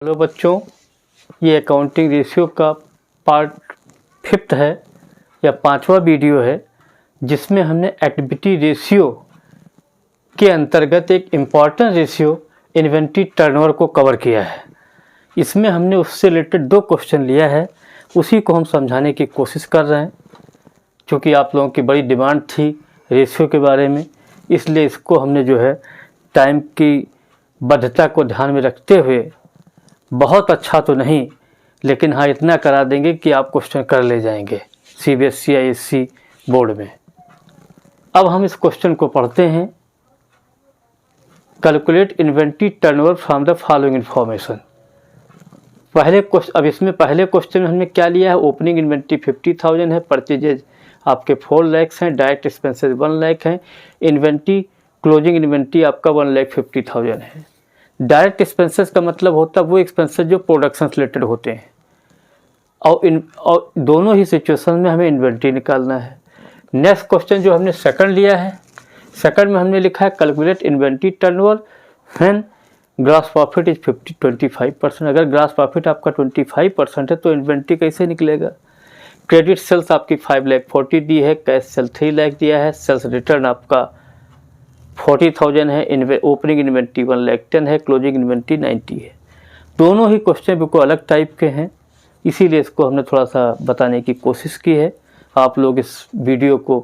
Hello बच्चों, ये accounting ratio का पार्ट 5 है या 5वां वीडियो है, जिसमें हमने एक्टिविटी रेशियो के अंतर्गत एक इम्पॉर्टेंट रेशियो इन्वेंट्री टर्नओवर को कवर किया है। इसमें हमने उससे रिलेटेड 2 क्वेश्चन लिया है, उसी को हम समझाने की कोशिश कर रहे हैं। क्योंकि आप लोगों की बड़ी डिमांड थी रेशियो के बारे में, इसलिए इसको हमने जो है टाइम की बद्धता को ध्यान में रखते हुए, बहुत अच्छा तो नहीं लेकिन हाँ इतना करा देंगे कि आप क्वेश्चन कर ले जाएंगे CBSE या SC बोर्ड में। अब हम इस क्वेश्चन को पढ़ते हैं। Calculate inventory turnover from the following information. अब इसमें पहले क्वेश्चन में हमने क्या लिया है, ओपनिंग इन्वेंट्री 50,000 है, परचेजेज आपके 4 लाख हैं, डायरेक्ट एक्सपेंसेस 1 लाख हैं, इन्वेंट्री क्लोजिंग इन्वेंट्री आपका 1,50,000 है। डायरेक्ट एक्सपेंसेस का मतलब होता है वो एक्सपेंसेस जो प्रोडक्शन से रिलेटेड होते हैं, और दोनों ही सिचुएशन में हमें इन्वेंट्री निकालना है। नेक्स्ट क्वेश्चन जो हमने सेकंड लिया है, सेकंड में हमने लिखा है calculate inventory turnover when gross profit is 25%। अगर ग्रॉस प्रॉफिट आपका 25% है तो इन्वेंट्री कैसे निकलेगा। क्रेडिट सेल्स आपकी 5,40,000 दी है, कैश सेल 3 लाख दिया है, सेल्स रिटर्न आपका 40,000 है, ओपनिंग इन्वेंट्री 1,10,000 है, क्लोजिंग इन्वेंट्री 90 है। दोनों ही क्वेश्चन बिल्कुल अलग टाइप के हैं, इसीलिए इसको हमने थोड़ा सा बताने की कोशिश की है। आप लोग इस वीडियो को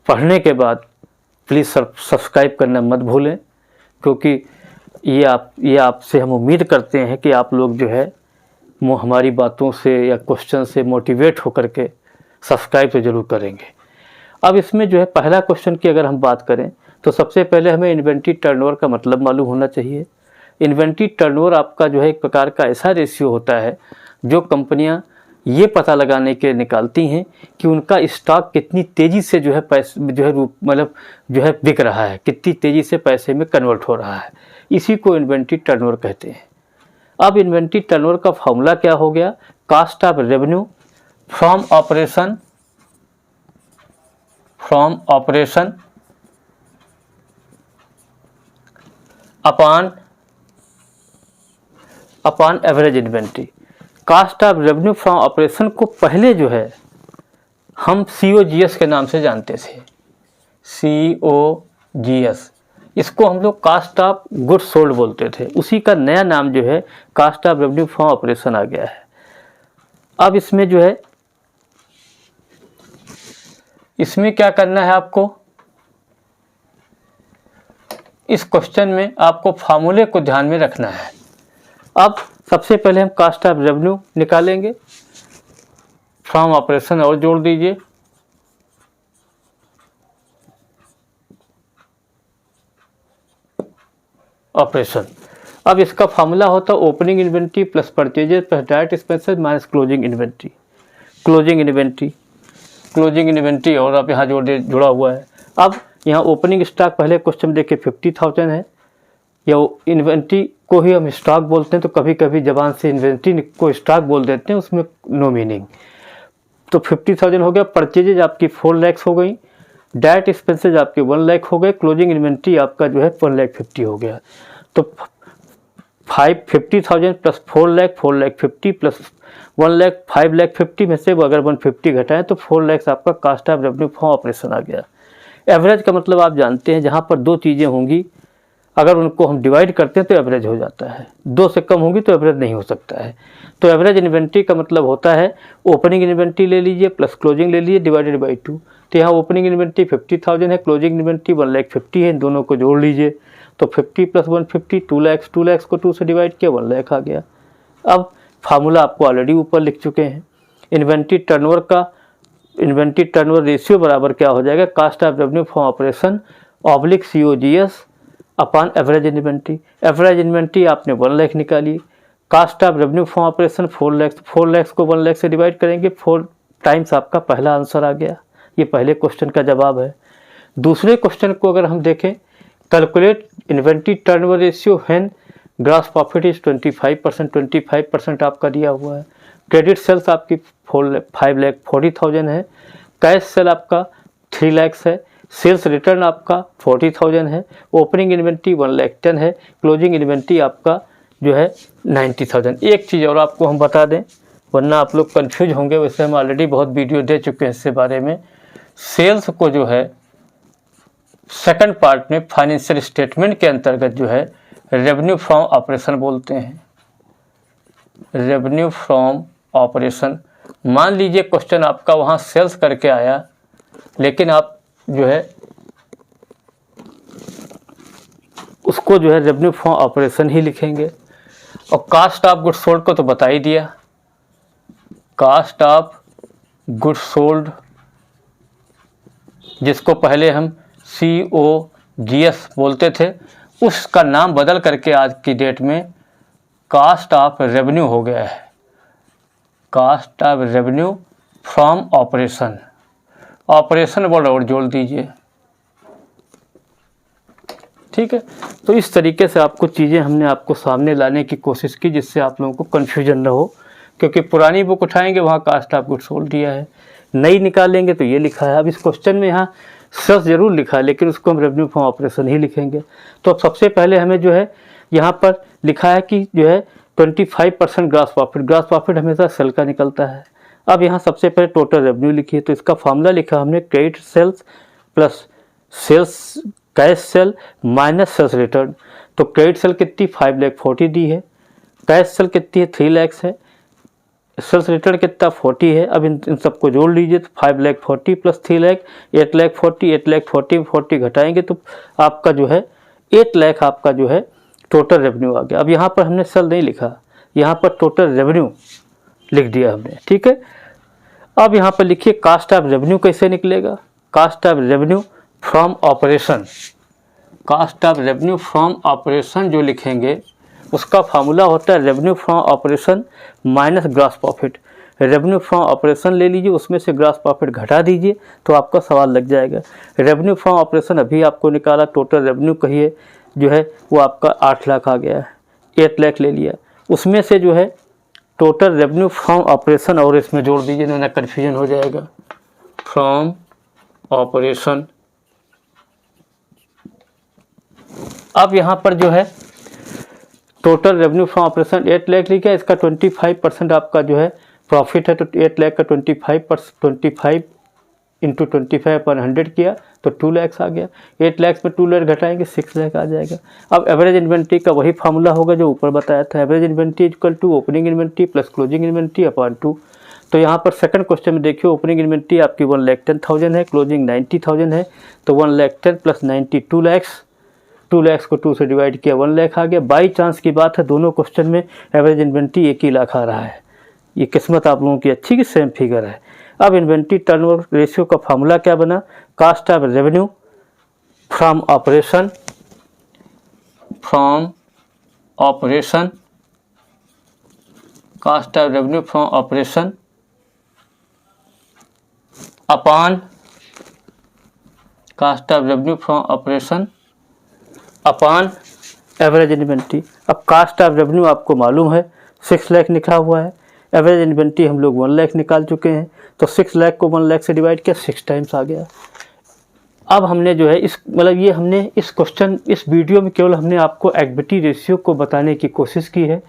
पढ़ने के बाद प्लीज़ सब्सक्राइब करना मत भूलें, क्योंकि ये आपसे हम उम्मीद करते हैं कि आप लोग जो है हमारी बातों से या क्वेश्चन से मोटिवेट होकर के सब्सक्राइब तो ज़रूर करेंगे। अब इसमें जो है पहला क्वेश्चन की अगर हम बात करें तो सबसे पहले हमें इन्वेंट्री टर्नओवर का मतलब मालूम होना चाहिए। इन्वेंट्री टर्नओवर आपका जो है एक प्रकार का ऐसा रेशियो होता है जो कंपनियां ये पता लगाने के निकालती हैं कि उनका स्टॉक कितनी तेज़ी से जो है बिक रहा है, कितनी तेज़ी से पैसे में कन्वर्ट हो रहा है। इसी को इन्वेंट्री टर्नओवर कहते हैं। अब इन्वेंट्री टर्नओवर का फॉर्मूला क्या हो गया, cost of revenue from operation upon average inventory. Cost of revenue from operation को पहले जो है हम COGS के नाम से जानते थे, COGS। इसको हम लोग कॉस्ट ऑफ गुड्स सोल्ड बोलते थे, उसी का नया नाम जो है cost of revenue from operation आ गया है। अब इसमें जो है इसमें क्या करना है आपको, इस क्वेश्चन में आपको फार्मूले को ध्यान में रखना है। अब सबसे पहले हम कॉस्ट ऑफ रेवेन्यू निकालेंगे फ्रॉम ऑपरेशन, और जोड़ दीजिए ऑपरेशन। अब इसका फार्मूला होता है opening inventory plus purchases plus direct expenses minus closing inventory. Closing inventory और आप यहाँ जुड़ा हुआ है। अब यहाँ ओपनिंग स्टॉक पहले क्वेश्चन देखिए 50,000 है, या इन्वेंट्री को ही हम स्टॉक बोलते हैं, तो कभी कभी जबान से इन्वेंट्री को स्टॉक बोल देते हैं, उसमें नो मीनिंग। तो 50,000 हो गया, परचेजेज आपकी 4 लाख हो गई, डायरेक्ट एक्सपेंसेज आपके 1 लाख हो गए, क्लोजिंग इन्वेंट्री आपका जो है 1,50,000 हो गया। तो 50,000 प्लस 4 लाख 4,50,000 प्लस 1 लाख 5,50,000 में से अगर 150 घटाएं तो 4 लाख आपका cost of revenue from operation आ गया। एवरेज का मतलब आप जानते हैं, जहाँ पर 2 चीज़ें होंगी अगर उनको हम डिवाइड करते हैं तो एवरेज हो जाता है, 2 से कम होंगी तो एवरेज नहीं हो सकता है। तो एवरेज इन्वेंट्री का मतलब होता है ओपनिंग इन्वेंट्री ले लीजिए प्लस क्लोजिंग ले लीजिए डिवाइडेड बाई 2। तो यहाँ ओपनिंग इन्वेंट्री 50,000 है, क्लोजिंग इन्वेंट्री 1,50,000 है, इन दोनों को जोड़ लीजिए तो 50 प्लस 150 2 लाख को 2 से डिवाइड किया 1 लाख आ गया। अब फार्मूला आपको ऑलरेडी ऊपर लिख चुके हैं। इन्वेंट्री टर्नओवर रेशियो बराबर क्या हो जाएगा, cost of revenue from operation oblique COGS upon average inventory. Average inventory आपने 1 लाख निकाली, cost of revenue from operation 4 lakh को 1 लाख से डिवाइड करेंगे, 4 टाइम्स आपका पहला आंसर आ गया। ये पहले क्वेश्चन का जवाब है। दूसरे क्वेश्चन को अगर हम देखें, calculate inventory turnover ratio when gross profit is 25% आपका दिया हुआ है। क्रेडिट सेल्स आपकी 5,40,000 है, कैश सेल आपका 3 लाख है, सेल्स रिटर्न आपका 40,000 है, ओपनिंग इन्वेंट्री 1,10,000 है, क्लोजिंग इन्वेंट्री आपका जो है 90,000। एक चीज़ और आपको हम बता दें, वरना आप लोग कंफ्यूज होंगे, वैसे हम ऑलरेडी बहुत वीडियो दे चुके हैं इससे बारे में। सेल्स को जो है सेकंड पार्ट में फाइनेंशियल स्टेटमेंट के अंतर्गत जो है रेवेन्यू फ्रॉम ऑपरेशन बोलते हैं, रेवेन्यू फ्रॉम ऑपरेशन। मान लीजिए क्वेश्चन आपका वहाँ सेल्स करके आया, लेकिन आप जो है उसको जो है रेवेन्यू फ्रॉम ऑपरेशन ही लिखेंगे। और कास्ट ऑफ गुड्स सोल्ड को तो बता ही दिया, कास्ट ऑफ गुड्स सोल्ड जिसको पहले हम COGS बोलते थे, उसका नाम बदल करके आज की डेट में कास्ट ऑफ रेवेन्यू हो गया है, cost of revenue from operation. Operation word और जोड़ दीजिए, ठीक है। तो इस तरीके से आपको चीज़ें हमने आपको सामने लाने की कोशिश की, जिससे आप लोगों को कन्फ्यूजन ना हो, क्योंकि पुरानी बुक उठाएंगे वहाँ कास्ट ऑफ गुड्स सोल्ड दिया है, नई निकालेंगे तो ये लिखा है। अब इस क्वेश्चन में यहाँ सेल्स जरूर लिखा है, लेकिन उसको हम रेवेन्यू फ्रॉम ऑपरेशन ही लिखेंगे। तो अब सबसे पहले हमें जो है यहाँ पर लिखा है कि जो है 25% ग्रॉस प्रॉफिट, ग्रॉस प्रॉफिट हमेशा सेल का निकलता है। अब यहाँ सबसे पहले टोटल रेवेन्यू लिखिए, तो इसका फॉर्मूला लिखा हमने credit sales plus sales cash sale minus sales return. तो क्रेडिट सेल कितनी 5,40,000 दी है, कैश सेल कितनी है 3 लाख है, सेल्स रिटर्न कितना 40 है। अब इन सबको जोड़ लीजिए, तो 5,40,000 प्लस 3 लाख 8,40,000, 8,40,000 40 घटाएंगे तो आपका जो है 8 लाख आपका जो है टोटल रेवेन्यू आ गया। अब यहाँ पर हमने सेल नहीं लिखा, यहाँ पर टोटल रेवेन्यू लिख दिया हमने, ठीक है। अब यहाँ पर लिखिए कास्ट ऑफ रेवेन्यू कैसे निकलेगा, cost of revenue from operation, cost of revenue from operation जो लिखेंगे उसका फार्मूला होता है revenue from operation minus gross profit. Revenue from operation ले लीजिए, उसमें से ग्रॉस प्रॉफिट घटा दीजिए तो आपका सवाल लग जाएगा। रेवेन्यू फ्रॉम ऑपरेशन अभी आपको निकाला, टोटल रेवेन्यू कहिए जो है वो आपका 8 लाख आ गया है, 8 लाख ले लिया, उसमें से जो है टोटल रेवेन्यू फ्रॉम ऑपरेशन और इसमें जोड़ दीजिए, ना कन्फ्यूजन हो जाएगा। फ्रॉम ऑपरेशन, अब यहाँ पर जो है total revenue from operation 8 lakh लिखा है, इसका 25% आपका जो है प्रॉफिट है, तो 8 लाख का 25 इंटू 25/100 किया तो 2 लाख आ गया। 8 लाख में 2 लाख घटाएंगे 6 लाख आ जाएगा। अब एवरेज इन्वेंट्री का वही फार्मूला होगा जो ऊपर बताया था, average inventory equal to opening inventory plus closing inventory upon 2। तो यहाँ पर सेकंड क्वेश्चन में देखिए ओपनिंग इन्वेंट्री आपकी 1,10,000 है, क्लोजिंग 90,000 है, तो 1,10,000 प्लस 90 2 लाख, 2 लाख को 2 से डिवाइड किया 1 लाख आ गया। बाई चांस की बात है दोनों क्वेश्चन में एवरेज इन्वेंट्री 1 ही लाख आ रहा है, ये किस्मत आप लोगों की अच्छी की सेम फिगर है। अब इन्वेंट्री टर्नओवर रेशियो का फार्मूला क्या बना, cost of revenue from operation, from operation, cost of revenue from operation upon cost of revenue from operation upon average inventory. अब कास्ट ऑफ रेवेन्यू आपको मालूम है 6 लाख लिखा हुआ है, एवरेज इन्वेंट्री हम लोग 1 लाख निकाल चुके हैं, तो 6 लाख को 1 लाख से डिवाइड किया 6 टाइम्स आ गया। अब हमने जो है इस मतलब ये हमने इस क्वेश्चन इस वीडियो में केवल हमने आपको इक्विटी रेशियो को बताने की कोशिश की है,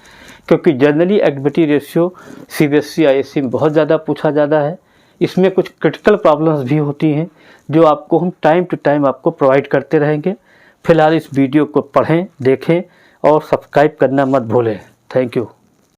क्योंकि generally equity ratio CBSE ISC में बहुत ज़्यादा पूछा जाता है। इसमें कुछ क्रिटिकल प्रॉब्लम्स भी होती हैं जो आपको हम टाइम टू टाइम आपको प्रोवाइड करते रहेंगे। फिलहाल इस वीडियो को पढ़ें, देखें और सब्सक्राइब करना मत भूलें। Thank you.